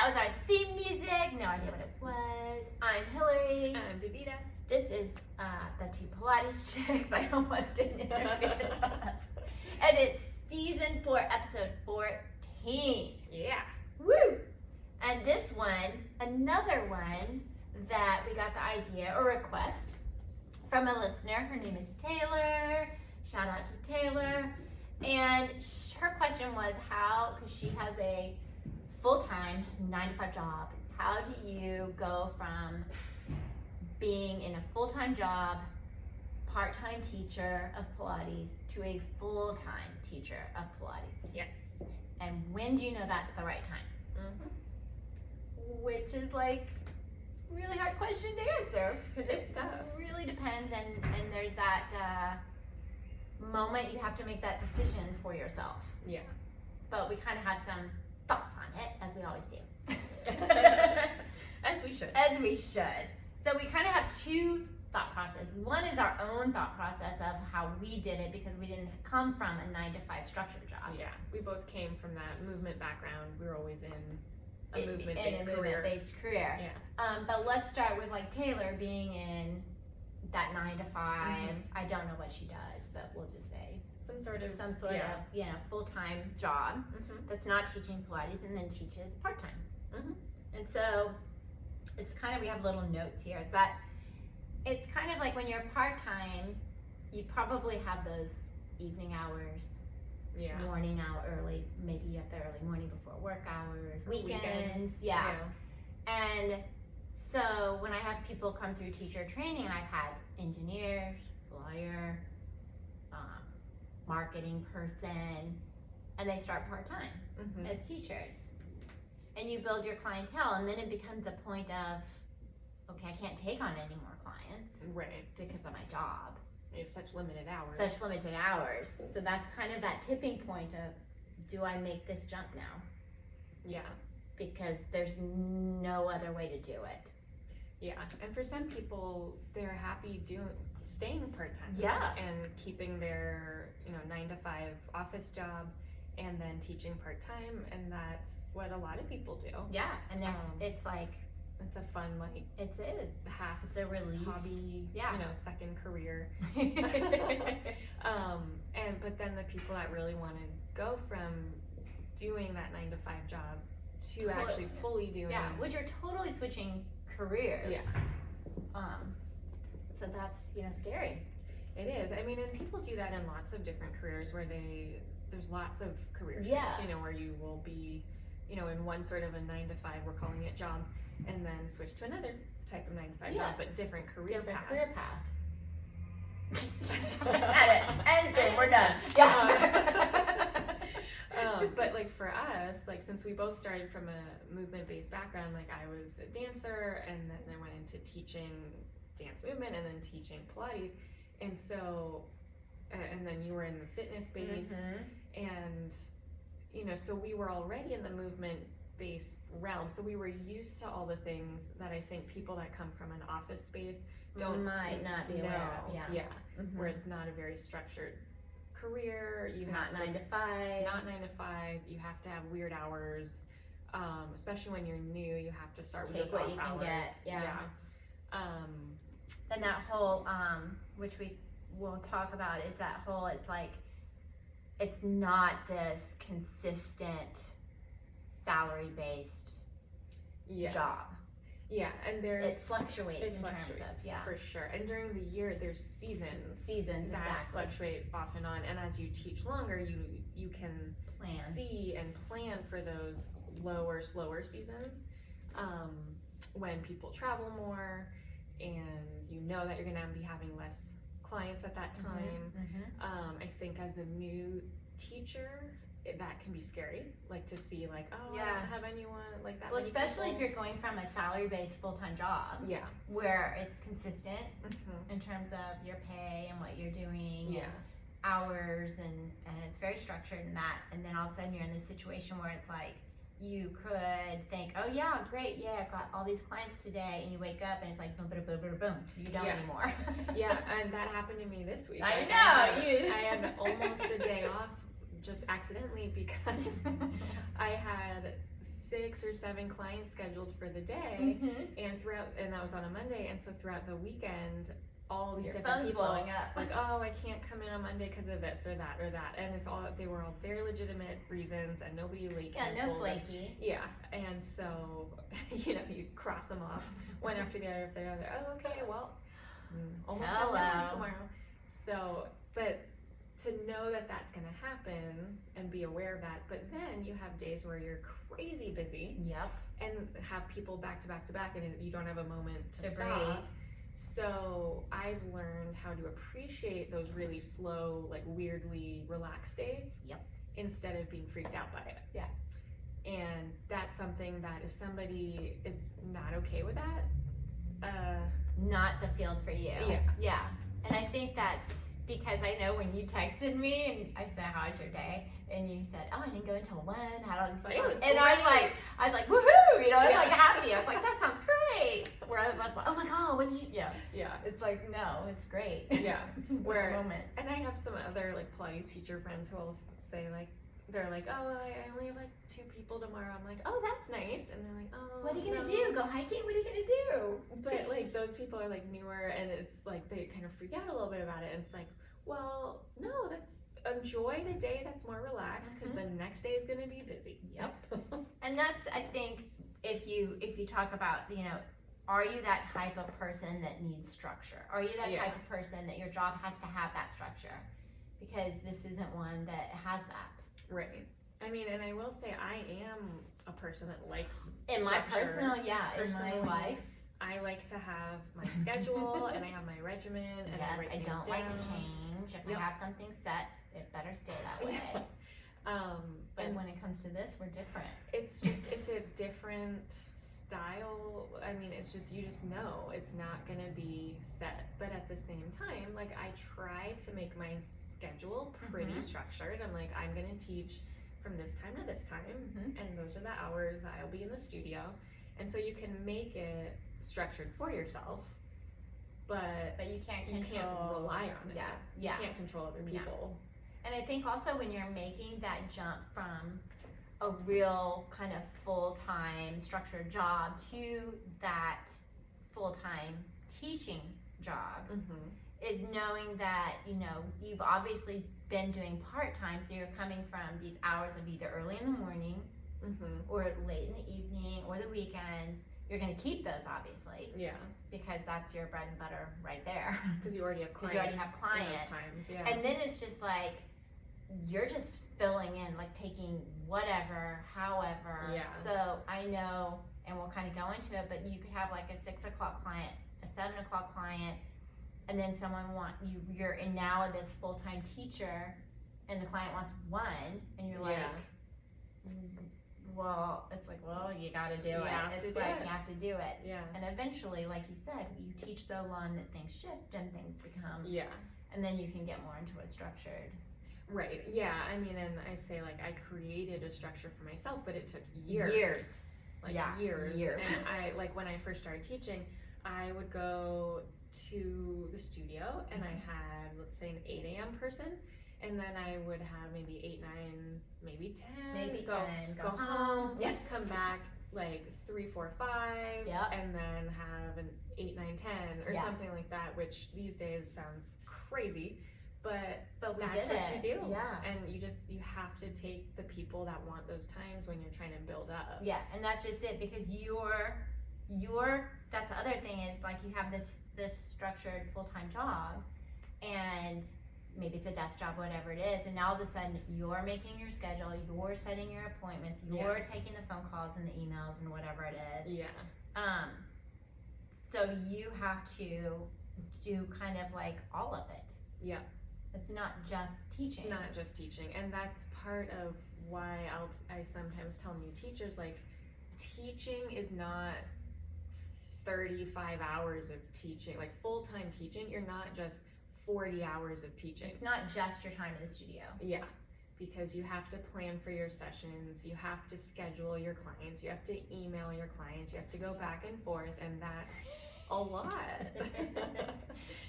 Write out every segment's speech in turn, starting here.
was our theme music. No idea what it was. I'm Hilary. I'm Davita. This is the two Pilates chicks. I almost didn't introduce us. And it's season 4, episode 14. Yeah. Woo! And this one, another one that we got the idea or request from a listener. Her name is Taylor. Shout out to Taylor. And her question was how, because she has a full-time 9-to-5 job, how do you go from being in a full-time job, part-time teacher of Pilates, to a full-time teacher of Pilates? Yes. And when do you know that's the right time? Mm-hmm. Which is like really hard question to answer because It's tough. It really depends, and there's that moment you have to make that decision for yourself. Yeah. But we kind of have some thoughts on it, as we always do. As we should. As we should. So we kind of have two thought processes. One is our own thought process of how we did it because we didn't come from a 9-to-5 structured job. Yeah. We both came from that movement background. We were always in a In movement-based a career. movement-based career. Yeah. But let's start with like Taylor being in that 9-to-5. I don't know what she does, but we'll just say Some sort of full-time job that's not teaching Pilates and then teaches part-time. And so it's kind of, we have little notes here. It's that it's kind of like when you're part-time, you probably have those evening hours, morning hour early, maybe you have the early morning before work hours, weekends. Yeah. And so when I have people come through teacher training, and I've had engineers, lawyer, marketing person, and they start part-time as teachers. And you build your clientele, and then it becomes a point of, okay, I can't take on any more clients. Right. Because of my job. You have such limited hours. Such limited hours. So that's kind of that tipping point of, do I make this jump now? Yeah. Because there's no other way to do it. Yeah. And for some people, they're happy staying part-time. Yeah. And keeping their, 9-to-5 office job and then teaching part-time, and that's what a lot of people do. Yeah. And it's like, it's a fun, like, it is. half It's a release. hobby, second career. But then the people that really want to go from doing that 9-to-5 job to actually fully doing, which are totally switching careers. Yeah. So that's, scary. It is. I mean, and people do that in lots of different careers where there's lots of career shifts, Yeah. Where you will be, in one sort of a 9-to-5, we're calling it job, and then switch to another type of 9-to-5 job, but different career path. Career path. And boom, we're done. Yeah. But like for us, like since we both started from a movement-based background, like I was a dancer, and then I went into teaching dance movement, and then teaching Pilates, and so, and then you were in the fitness-based, and so we were already in the movement-based realm, so we were used to all the things that I think people that come from an office space might not be aware of. Where it's not a very structured career. You not have 9-to-5. It's not 9-to-5. You have to have weird hours, especially when you're new. You have to start with Take those what off you can hours. get. Yeah. And that whole, which we will talk about, is that whole. It's like, it's not this consistent salary-based job. Yeah, and it fluctuates in terms of, for sure. And during the year, there's seasons that fluctuate off and on. And as you teach longer, you can see and plan for those lower, slower seasons when people travel more, and that you're going to be having less clients at that time. I think as a new teacher, that can be scary, like to see like, I don't have anyone like that. Well, many especially people. if you're going from a salary-based full-time job, where it's consistent in terms of your pay and what you're doing, and hours, and it's very structured in that. And then all of a sudden you're in this situation where it's like, you could think, oh yeah, great, I've got all these clients today, and you wake up and it's like boom, boom, boom, boom, boom. You don't anymore. And that happened to me this week. I know. I had almost a day off just accidentally because I had 6 6 or 7 clients scheduled for the day, and that was on a Monday, and so throughout the weekend, all these Your different phone's people blowing up. like, oh, I can't come in on Monday because of this or that, and they were all very legitimate reasons, and nobody like no flaky. Yeah, and so you cross them off one after the other. If they're oh, okay, well, almost done tomorrow. So, but to know that that's going to happen and be aware of that, but then you have days where you're crazy busy. Yep. And have people back to back to back, and you don't have a moment to breathe. stop. So I've learned how to appreciate those really slow, like weirdly relaxed days. Yep. Instead of being freaked out by it. Yeah. And that's something that if somebody is not okay with that, not the field for you. Yeah. Yeah. And I think that's because I know when you texted me and I said, "How was your day?" and you said, "Oh, I didn't go until 1. How did it was and great. I was like, woohoo! I was like happy. I was like, that sounds great. Where I was like, oh my god, what did you? Yeah. It's like, no, it's great. Yeah. Where moment. And I have some other like Pilates teacher friends who will say like, they're like, oh, I only have like 2 people tomorrow. I'm like, oh, that's nice. And they're like, oh, what are you gonna do? Go hiking? What are you gonna do? But like those people are like newer, and it's like they kind of freak out a little bit about it. And it's like, well, no, enjoy the day that's more relaxed, because the next day is gonna be busy. Yep. And that's, I think, if you talk about, are you that type of person that needs structure? Are you that type of person that your job has to have that structure? Because this isn't one that has that. Right. I mean, and I will say I am a person that likes in structure. In my life. I like to have my schedule and I have my regimen and yes, I don't like change. If I have something set, it better stay that way. And when it comes to this, we're different. It's a different style. I mean, you just know it's not gonna be set. But at the same time, like I try to make my schedule pretty structured. I'm like, I'm gonna teach from this time to this time, and those are the hours I'll be in the studio. And so you can make it structured for yourself, but you can't rely on it. Yeah. You can't control other people. And I think also when you're making that jump from a real kind of full-time structured job to that full-time teaching job, is knowing that, you've obviously been doing part-time, so you're coming from these hours of either early in the morning or late in the evening or the weekends. You're going to keep those, obviously. Yeah. Because that's your bread and butter right there. Because you already have clients. You already have clients. In those times, yeah. And then it's just like, you're just filling in, like taking whatever, however. Yeah. So I know, and we'll kind of go into it, but you could have like a 6 o'clock client, a 7 o'clock client, and then you're in now this full-time teacher, and the client wants 1, and you're like, well, it's like, well, you got to do it. You have to do it. Yeah. And eventually, like you said, you teach so long that things shift and things become. Yeah. And then you can get more into a structured. Right. Yeah. I mean, and I say like I created a structure for myself, but it took years. Years. And I like when I first started teaching, I would go to the studio and I had, let's say, an 8 a.m. person. And then I would have maybe 8, 9, maybe 10. Go home. Yeah. Come back like 3, 4, 5. Yep. And then have an 8, 9, 10 or something like that, which these days sounds crazy. But we that's did what you do. Yeah. And you have to take the people that want those times when you're trying to build up. Yeah, and that's just it, because that's the other thing is like you have this structured full-time job, and maybe it's a desk job, whatever it is, and now all of a sudden you're making your schedule, you're setting your appointments, you're taking the phone calls and the emails and whatever it is. Yeah. So you have to do kind of like all of it. Yeah. It's not just teaching. It's not just teaching, and that's part of why I sometimes tell new teachers, like, teaching is not 35 hours of teaching, like full-time teaching. You're not just 40 hours of teaching. It's not just your time in the studio. Yeah, because you have to plan for your sessions, you have to schedule your clients, you have to email your clients, you have to go back and forth, and that's a lot.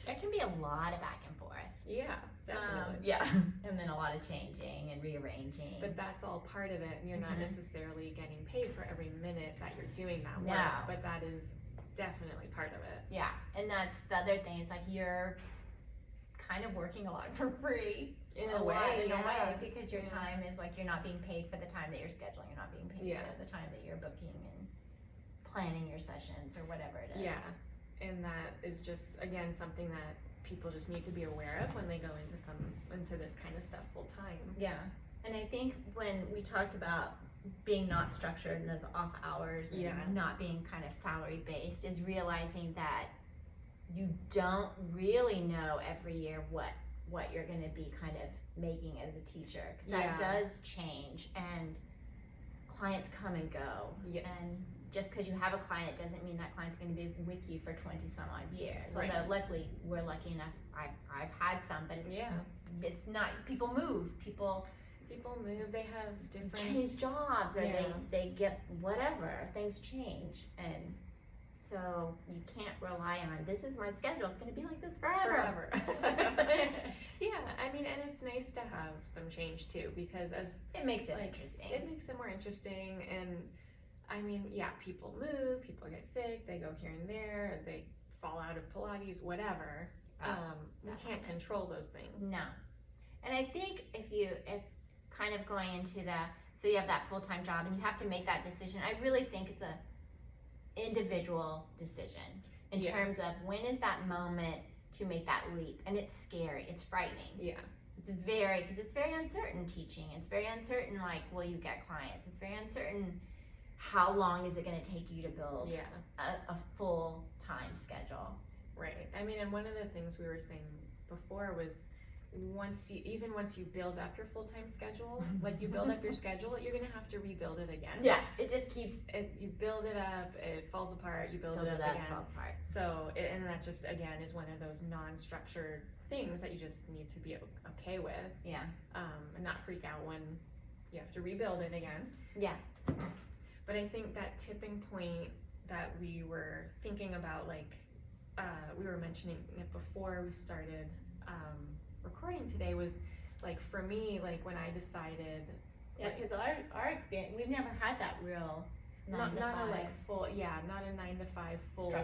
There can be a lot of back and forth. Yeah, definitely. And then a lot of changing and rearranging. But that's all part of it, and you're not necessarily getting paid for for every minute that you're doing that No. work, but that is definitely part of it. Yeah, and that's the other thing, is like you're kind of working a lot for free. In a way, because your time is like, you're not being paid for the time that you're scheduling, you're not being paid for the time that you're booking and planning your sessions or whatever it is. Yeah, and that is just, again, something that people just need to be aware of when they go into this kind of stuff full time. Yeah, and I think when we talked about being not structured and those off hours and not being kind of salary based, is realizing that you don't really know every year what you're going to be kind of making as a teacher, because that does change, and clients come and go. Yes. And just because you have a client doesn't mean that client's going to be with you for 20 some odd years. Right. Although luckily we're lucky enough, I've had some, but it's not, people move, people move, they have different change jobs, or they get whatever, things change, and so you can't rely on, this is my schedule, it's going to be like this forever. Yeah, I mean, and it's nice to have some change too, because it makes it interesting. It makes it more interesting, and I mean, people move, people get sick, they go here and there, they fall out of Pilates, whatever. We can't control those things. No. And I think if kind of going into so you have that full-time job and you have to make that decision, I really think it's a individual decision in terms of when is that moment to make that leap. And it's scary, it's frightening. Yeah. Because it's very uncertain teaching. It's very uncertain, like, will you get clients? It's very uncertain, how long is it going to take you to build a full-time schedule. Right. I mean, and one of the things we were saying before was, once you build up your full-time schedule, like you build up your schedule, you're going to have to rebuild it again. Yeah, it just keeps... You build it up, it falls apart, you build it up again. It falls apart. So, and that just, again, is one of those non-structured things that you just need to be okay with. Yeah. And not freak out when you have to rebuild it again. Yeah. But I think that tipping point that we were thinking about, like, we were mentioning it before we started recording today, was like, for me, like when I decided, because our experience, we've never had that real not a like full, not a 9 to 5 full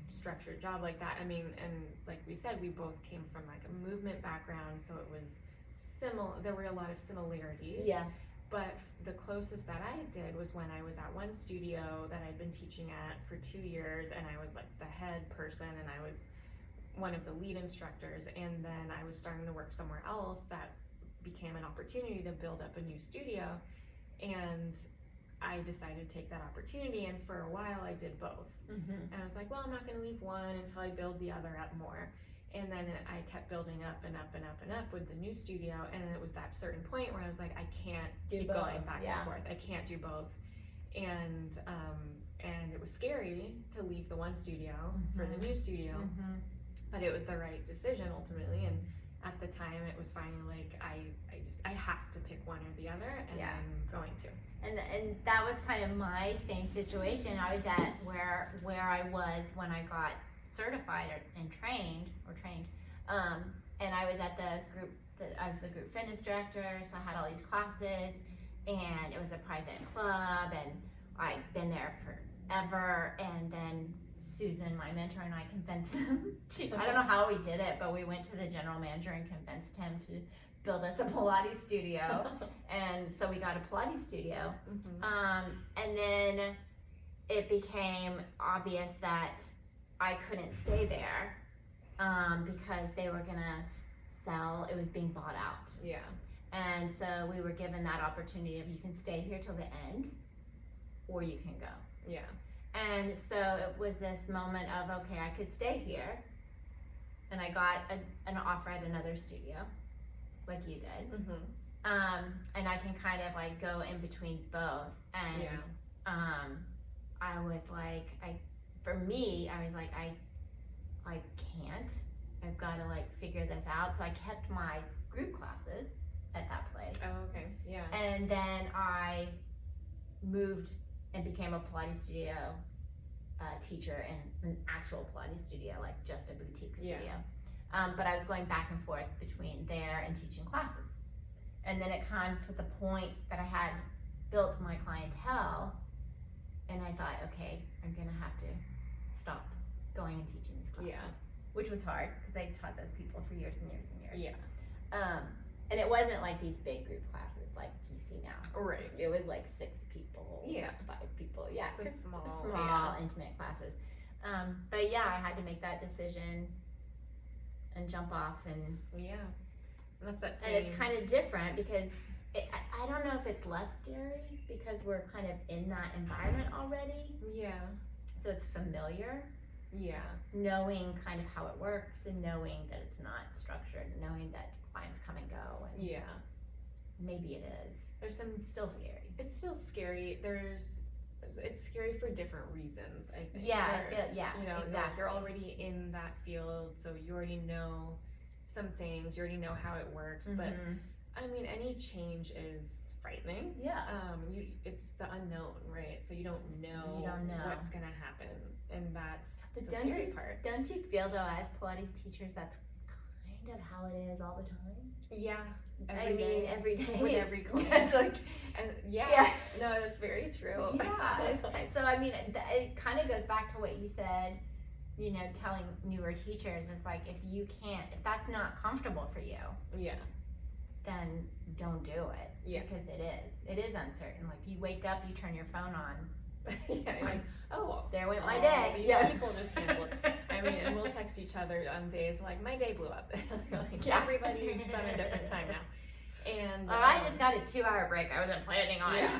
structured job like that. I mean, and like we said, we both came from like a movement background, so it was similar. There were a lot of similarities. Yeah. But the closest that I did was when I was at one studio that I'd been teaching at for 2 years, and I was like the head person, and I was one of the lead instructors, and then I was starting to work somewhere else that became an opportunity to build up a new studio, and I decided to take that opportunity, and for a while I did both. And I was like, well, I'm not going to leave one until I build the other up more. And then I kept building up and up and up and up with the new studio, and then it was that certain point where I was like, I can't keep going back and forth. I can't do both. And it was scary to leave the one studio for the new studio, but it was the right decision ultimately. And at the time, it was finally like, I have to pick one or the other, and I'm going to. And that was kind of my same situation. I was at where I was when I got certified and trained, and I was at I was the group fitness director, so I had all these classes, and it was a private club, and I'd been there forever, and then Susan, my mentor, and I convinced them to, I don't know how we did it, but we went to the general manager and convinced him to build us a Pilates studio, and so we got a Pilates studio, and then it became obvious that I couldn't stay there because they were gonna sell, it was being bought out. Yeah. And so we were given that opportunity of, you can stay here till the end or you can go. Yeah. And so it was this moment of, okay, I could stay here, and I got an offer at another studio like you did. And I can kind of like go in between both, and I was like, for me, I was like, I can't. I've got to like figure this out. So I kept my group classes at that place. Oh, okay. Yeah. And then I moved and became a Pilates studio teacher in an actual Pilates studio, like just a boutique studio. But I was going back and forth between there and teaching classes. And then it came to the point that I had built my clientele, and I thought, okay, I'm gonna have to stop going and teaching these classes. Yeah. Which was hard because I taught those people for years and years and years. Yeah. And it wasn't like these big group classes like you see now. Right. It was like 6 people, Yeah. 5 people, yeah. It's a small, intimate classes. But yeah, I had to make that decision and jump off, and yeah. And that's that same. and it's kind of different because I don't know if it's less scary because we're kind of in that environment already. Yeah. So it's familiar. Yeah. Knowing kind of how it works and knowing that it's not structured, knowing that clients come and go, and Yeah. maybe it is. There's some. Still scary. It's still scary. It's scary for different reasons, I think. Yeah, Where, I feel, yeah, you know, exactly. like you're already in that field, so you already know some things. You already know how it works. But I mean, any change is frightening. Yeah. It's the unknown, right? So you don't know what's gonna happen, and that's But the don't scary you part. don't you feel though, as Pilates teachers, that's kind of how it is all the time? Yeah. Every day with every client. It's like, and yeah, no, that's very true. yeah. It's, so I mean, it kind of goes back to what you said. You know, telling newer teachers, it's like if that's not comfortable for you, Yeah. then don't do it. Yeah. Because it is uncertain. Like you wake up, you turn your phone on. Yeah, you're like, oh, well, There went my all day. These people just canceled. I mean, and we'll text each other on days like, my day blew up. Like, Yeah. everybody's on a different time now. And I just got a 2-hour break I wasn't planning on. Yeah.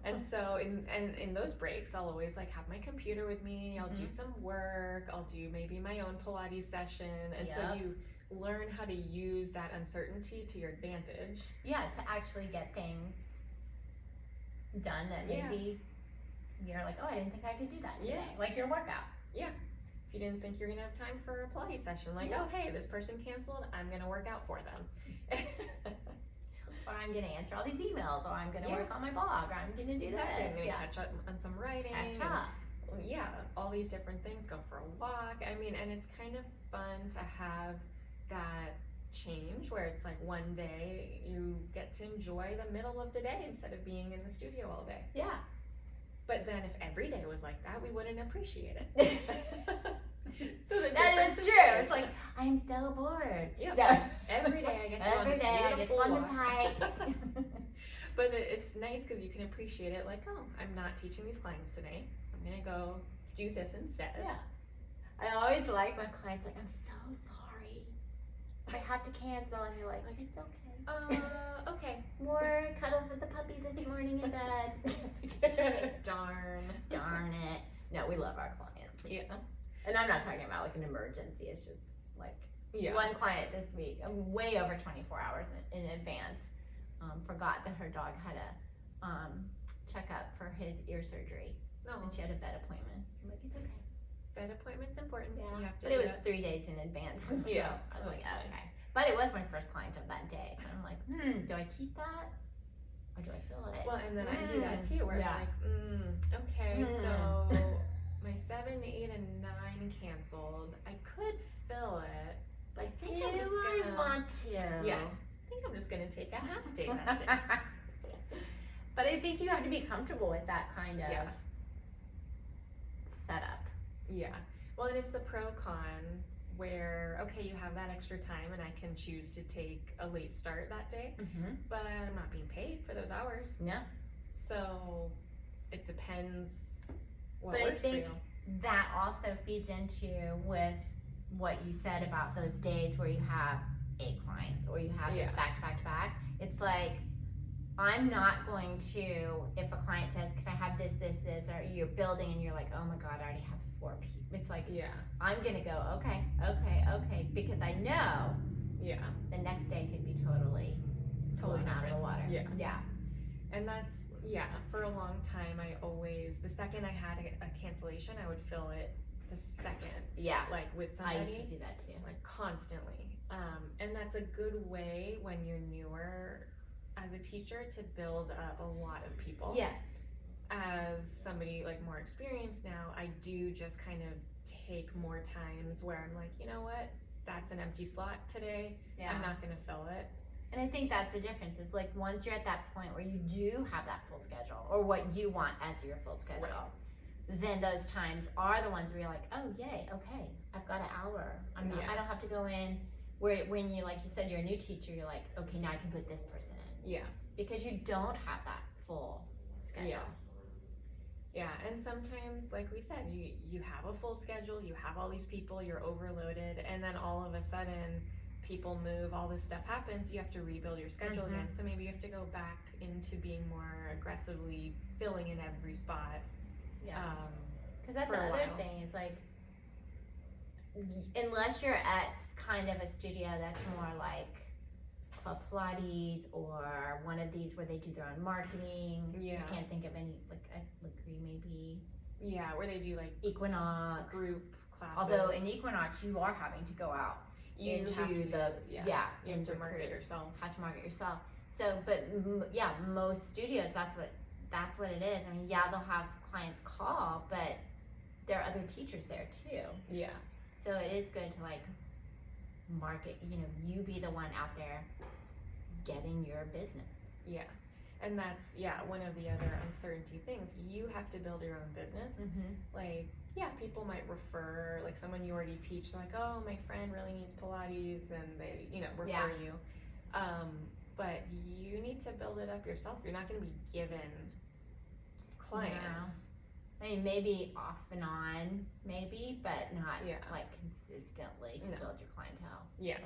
And so in those breaks, I'll always like have my computer with me. I'll do some work. I'll do maybe my own Pilates session. And so you learn how to use that uncertainty to your advantage. Yeah, to actually get things done that maybe you're like, oh, I didn't think I could do that today. Yeah. Like your workout. Yeah. If you didn't think you're gonna have time for a Pilates session, like, oh hey, this person canceled, I'm gonna work out for them. Or I'm gonna answer all these emails, or I'm gonna work on my blog, or I'm gonna do Exactly. I'm this. gonna catch up on some writing. Catch up. Yeah, all these different things. Go for a walk. I mean, and it's kind of fun to have that change where it's like one day you get to enjoy the middle of the day instead of being in the studio all day. Yeah. But then if every day was like that, we wouldn't appreciate it. So the that difference is true. It's like I'm so bored. Yep. Yeah. Every day I get to Every day I get to go on this hike. But it's nice because you can appreciate it. Like, oh, I'm not teaching these clients today. I'm gonna go do this instead. Yeah. I always like when clients like, I'm so sorry, I have to cancel, and you're like it's okay. Okay. More cuddles with the puppy this morning in bed. Darn it. No, we love our clients. Yeah. And I'm not talking about like an emergency. It's just like one client this week, way over 24 hours in advance, forgot that her dog had a checkup for his ear surgery. No. And she had a vet appointment. I'm like, it's okay. Vet appointment's important. Yeah. You have to But it was 3 days in advance. Yeah. So I was like, That's okay. But it was my first client of that day. So I'm like, do I keep that? Or do I fill it? Well, and then I do that too, where I'm like, okay, so my 7, 8, and 9 canceled. I could fill it, but I think I'm just gonna. I want to? Yeah, I think I'm just gonna take a half day that day. But I think you have to be comfortable with that kind of setup. Yeah. Well, and it's the pro con where, okay, you have that extra time and I can choose to take a late start that day, but I'm not being paid for those hours. No. So it depends what But works for you. That also feeds into with what you said about those days where you have 8 clients or you have this back to back to back. It's like, I'm not going to, if a client says, can I have this, or you're building and you're like, oh my God, I already have 4 people. It's like, I'm going to go, okay, because I know the next day could be totally out of the water. Yeah. And that's, for a long time, I always, the second I had a cancellation, I would fill it the second. Yeah. Like with somebody. I used to do that too. Like constantly. And that's a good way when you're newer as a teacher to build up a lot of people. Yeah. As somebody like more experienced now, I do just kind of take more times where I'm like, you know what, that's an empty slot today. I'm not gonna fill it. And I think that's the difference. Is like once you're at that point where you do have that full schedule, or what you want as your full schedule, then those times are the ones where you're like, oh yay, okay, I've got an hour. I don't have to go in. Where when you, like you said, you're a new teacher, you're like, okay, now I can put this person in. Yeah. Because you don't have that full schedule. Yeah, and sometimes, like we said, you have a full schedule, you have all these people, you're overloaded, and then all of a sudden people move, all this stuff happens, you have to rebuild your schedule again. So maybe you have to go back into being more aggressively filling in every spot. Yeah. Because that's the other thing, is like, unless you're at kind of a studio that's more like Club Pilates or one of these where they do their own marketing. Yeah. I can't think of any, like I agree maybe. Yeah, where they do like Equinox. Group classes. Although in Equinox you are having to go out you into have to, the, you have to market yourself. Have to market yourself. So, but most studios, that's what it is. I mean, yeah, they'll have clients call, but there are other teachers there too. Yeah. So it is good to like market, you be the one out there getting your business. Yeah. And that's, one of the other uncertainty things. You have to build your own business. Like, people might refer, like someone you already teach, like, oh, my friend really needs Pilates, and they, refer you. But you need to build it up yourself. You're not going to be given clients. I mean, maybe off and on, maybe, but not like consistently to build your clientele. Yeah.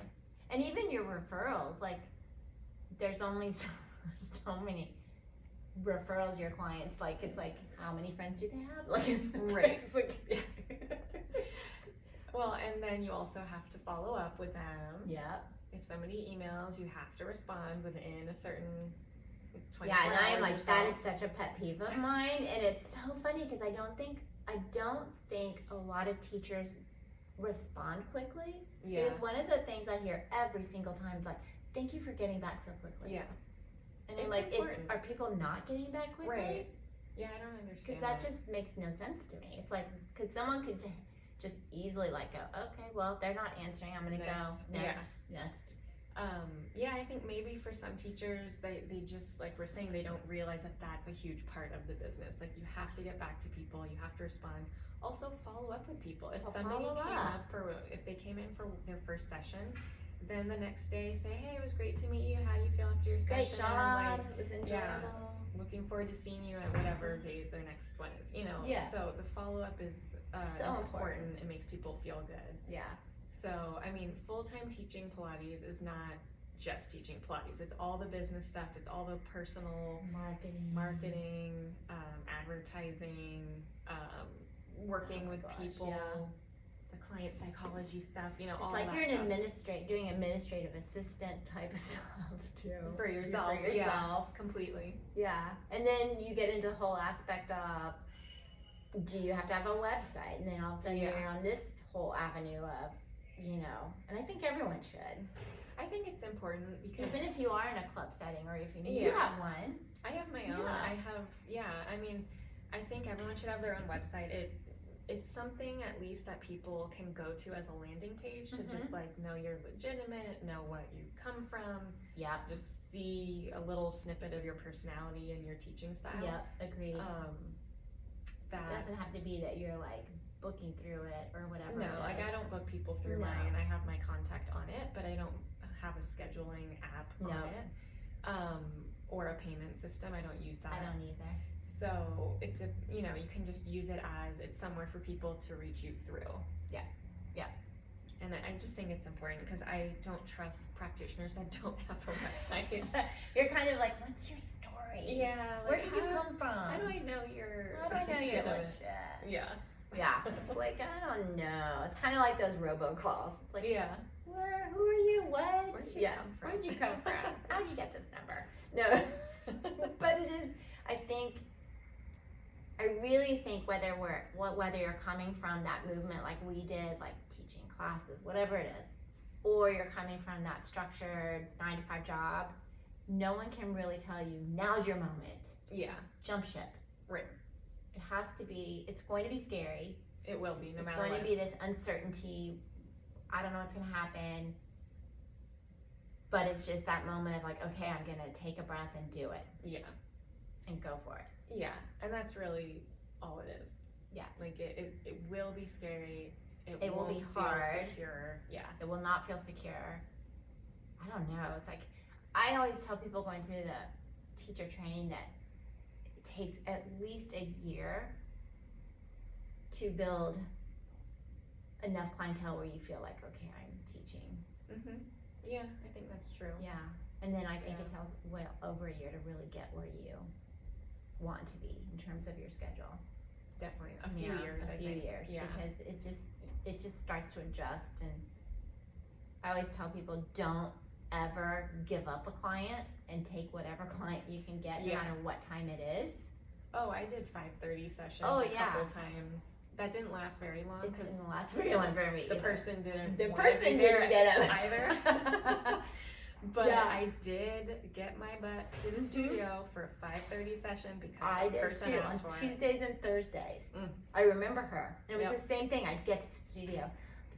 And even your referrals, like, there's only so many referrals your clients, like, it's like, how many friends do they have? Like, right. It's like, well, and then you also have to follow up with them. Yeah. If somebody emails, you have to respond within a certain 24 and I am like, so. that is such a pet peeve of mine, and it's so funny because I don't think a lot of teachers respond quickly. Yeah. Because one of the things I hear every single time is like, thank you for getting back so quickly. Yeah. And I'm like, are people not getting back quickly? Right. Yeah, I don't understand. Because that just makes no sense to me. It's like, because someone could just easily like go, okay, well, they're not answering, I'm gonna go next. I think maybe for some teachers, they just, like we're saying, they don't realize that that's a huge part of the business. Like, you have to get back to people, you have to respond. Also, follow up with people. If if they came in for their first session, then the next day say, hey, it was great to meet you. How do you feel after your session? Great job. It was enjoyable. Looking forward to seeing you at whatever date their next one is. So the follow up is so important. It makes people feel good. Yeah. So, I mean, full-time teaching Pilates is not just teaching Pilates. It's all the business stuff. It's all the personal marketing, advertising, working with people, the client psychology stuff, all that stuff. It's like you're doing administrative assistant type of stuff too. For yourself. Yeah, completely. Yeah. And then you get into the whole aspect of, do you have to have a website? And then all of a sudden you're on this whole avenue of, and I think everyone should. I think it's important because even if you are in a club setting or if you have one. I have my own. I mean, I think everyone should have their own website. It's something at least that people can go to as a landing page to just like know you're legitimate, know what you come from. Yeah. Just see a little snippet of your personality and your teaching style. Yeah, agreed. That it doesn't have to be that you're like booking through it or whatever. No, like I don't book people through mine. I have my contact on it, but I don't have a scheduling app on it. Or a payment system. I don't use that. I don't either. So you can just use it as it's somewhere for people to reach you through. Yeah. And I just think it's important because I don't trust practitioners that don't have a website. You're kind of like, what's your story? Yeah. Where did you come from? How do I know you're legit? Yeah. Yeah. It's like, I don't know. It's kind of like those robocalls. It's like, who are you? What? Where'd you come from? Where'd you come from? How'd you get this number? No. But it is, I really think whether you're coming from that movement like we did, like teaching classes, whatever it is, or you're coming from that structured 9-to-5 job, no one can really tell you, now's your moment. Yeah. Jump ship. Right. It has to be, it's going to be scary. It will be, no matter what. It's going to be this uncertainty. I don't know what's going to happen. but it's just that moment of like, okay, I'm gonna take a breath and do it Yeah. and go for it. Yeah. And that's really all it is. Yeah. Like it will be scary. It will won't be feel hard. secure. Yeah. It will not feel secure. I don't know. It's like, I always tell people going through the teacher training that it takes at least a year to build enough clientele where you feel like, okay, I'm teaching. Mhm. Yeah, I think that's true. Yeah. And then I think Yeah. it tells well over a year to really get where you want to be in terms of your schedule. Definitely. A few years, I think. Yeah. Because it just starts to adjust. And I always tell people, don't ever give up a client and take whatever client you can get, no Yeah. matter what time it is. Oh, I did 5:30 sessions Oh, a yeah. couple times. That didn't last very long It because didn't last very long for me the either. person didn't. The wanna person be there didn't get it either. But Yeah. I did get my butt to the Mhm. studio for a 5:30 session because I the did person too, asked on for it. Tuesdays and Thursdays. Mm. I remember her. And it was Yep. the same thing. I'd get to the studio.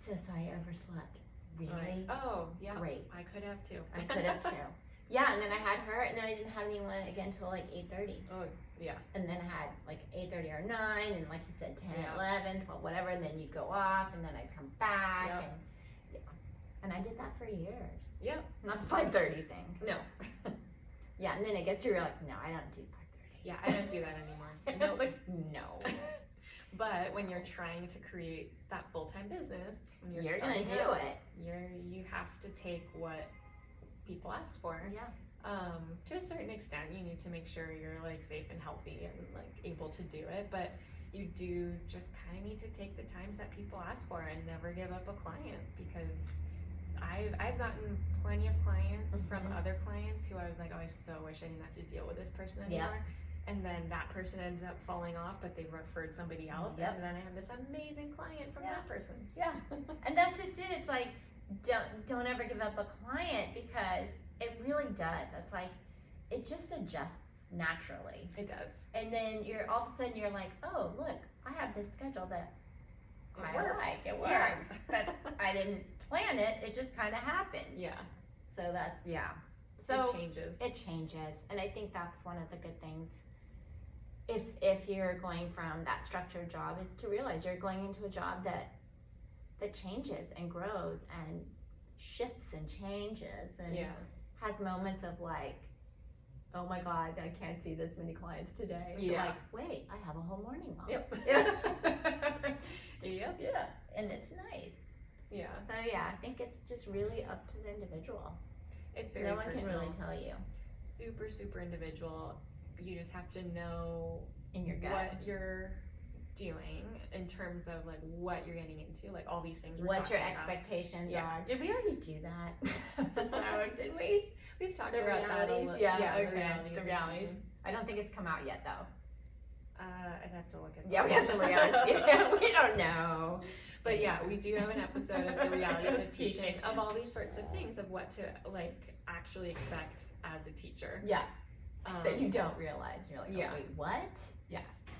So I overslept. Really? Right. Oh, yeah. Great. I could have too. I could have too. Yeah, and then I had her, and then I didn't have anyone again until like 8:30. Oh, yeah. And then I had like 8:30 or 9, and like you said, 10, Yeah. 11, 12, whatever, and then you'd go off, and then I'd come back. Yep. And, yeah. And I did that for years. Yep. Not the 5:30 thing. No. Yeah, and then it gets to you're like, no, I don't do 5:30. Yeah, I don't do that anymore. No. Like, no. But when you're trying to create that full-time business, when You're gonna starting do out, it. you have to take what people ask for. Yeah. To a certain extent, you need to make sure you're like safe and healthy and like able to do it, but you do just kind of need to take the times that people ask for and never give up a client, because I've gotten plenty of clients from Mhm. other clients who I was like, oh, I so wish I didn't have to deal with this person anymore. And then that person ends up falling off, but they referred somebody else, Yep. and then I have this amazing client from Yeah. that person. Yeah. And that's just it. It's like, don't ever give up a client, because it really does. It's like, it just adjusts naturally. It does. And then you're all of a sudden you're like, oh, look, I have this schedule that I like. It works. Yeah. But I didn't plan it. It just kind of happened. Yeah. So that's, yeah. So it changes. It changes. And I think that's one of the good things. If you're going from that structured job, is to realize you're going into a job that changes and grows and shifts and changes and Yeah. has moments of like, oh my God, I can't see this many clients today. So Yeah. like, wait, I have a whole morning off. Yep. Yeah. Yep. Yeah. And it's nice. Yeah. So yeah, I think it's just really up to the individual. It's very No one personal. can really tell you Super, super individual. You just have to know in your gut what you're doing in terms of like what you're getting into, like all these things. what your talking about. expectations Yeah. are. Did we already do that episode? Did we? We've talked The about that a realities? little. Yeah, the okay. realities. The of realities. teaching. I don't think it's come out yet though. I'd have to look at. Yeah, we have to look at it. Yeah, we don't know. But yeah, we do have an episode of the realities of teaching, of all these sorts of things, of what to like actually expect as a teacher. Yeah, that you don't realize. You're like, oh, yeah. wait, what?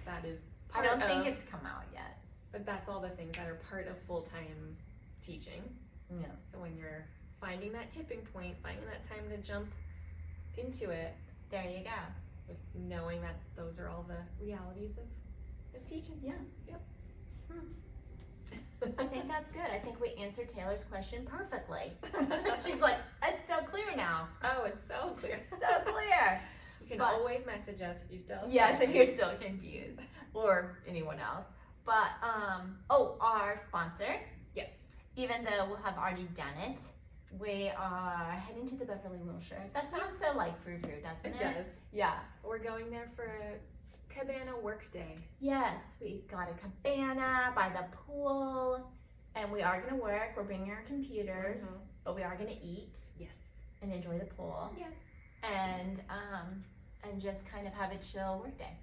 That is I part don't of, think it's come out yet. but that's all the things that are part of full-time teaching. Yeah. So when you're finding that tipping point, finding that time to jump into it, There you go. just knowing that those are all the realities of teaching. Yeah. Yep. I think that's good. I think we answered Taylor's question perfectly. She's like, it's so clear now. Oh, it's so clear. So clear. You can But- always message us if you still. Yes, if you're still confused, or anyone else. But our sponsor, Yes. even though we'll have already done it, we are heading to the Beverly Wilshire. That sounds so like frou-frou, doesn't it? It does. Yeah. We're going there for a cabana work day. Yes, we got a cabana by the pool, and we are gonna work. We're bringing our computers, Mhm. but we are gonna eat Yes. and enjoy the pool, Yes. and just kind of have a chill work day.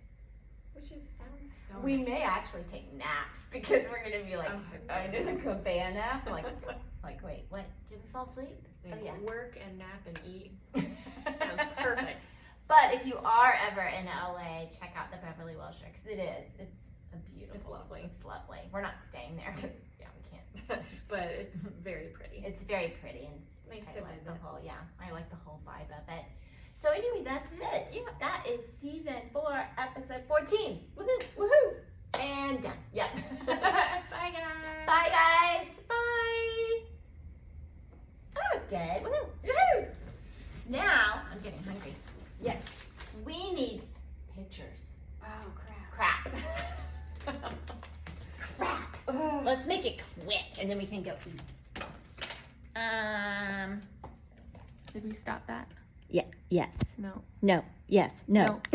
Which sounds so We nice. may actually take naps because we're gonna be like Oh, in the cabana. Like it's like, wait, what? Did we fall asleep? Like, Oh, yeah. work and nap and eat. Sounds perfect. But if you are ever in LA, check out the Beverly Wilshire because it is. It's a beautiful. It's lovely. It's lovely. We're not staying there because we can't. but it's very pretty. It's very pretty and Nice I to like the visit. whole, I like the whole vibe of it. So anyway, that's it. Yeah. That is season 4, episode 14. Woohoo! Woohoo! And done. Yep. Bye guys. Bye guys. Bye. That was good. Woohoo! Woohoo! Now I'm getting hungry. Yes. We need pictures. Oh Crap. Crap. Ugh. Let's make it quick and then we can go eat. Did we stop that? Yeah. Yes. No. No. Yes. No. No.